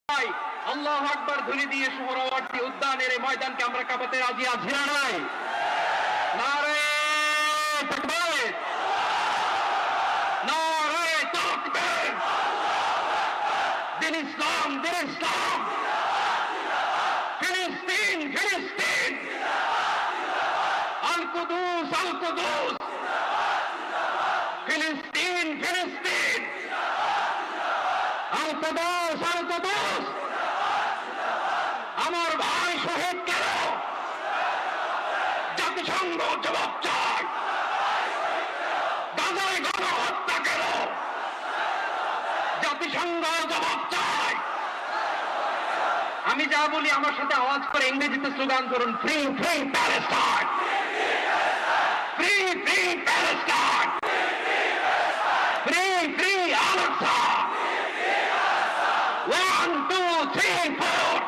আল্লাহু আকবার ধ্বনি দিয়ে সোহরাওয়ার্দী উদ্যানের এই ময়দানকে আমরা কাঁপাতে রাজি আছি না নাই? নারে তাকবীর, নারে তাকবীর, দিন ইসলাম, দিন ইসলাম, ফিলিস্তিন, ফিলিস্তিন, আল কুদুস, আল কুদুস, ফিলিস্তিন, ফিলিস্তিন, আল কুদুস, আল কুদুস। আমার ভাই শহীদ কেন? জাতিসংঘ জবাব চায়। গাজায় গণহত্যা কেন? জাতিসংঘ জবাব চায়। আমি যা বলি আমার সাথে আওয়াজ করে ইংরেজিতে স্লোগান করুন, free free Palestine, free free Palestine, free free Al Aqsa, 1 2 3 4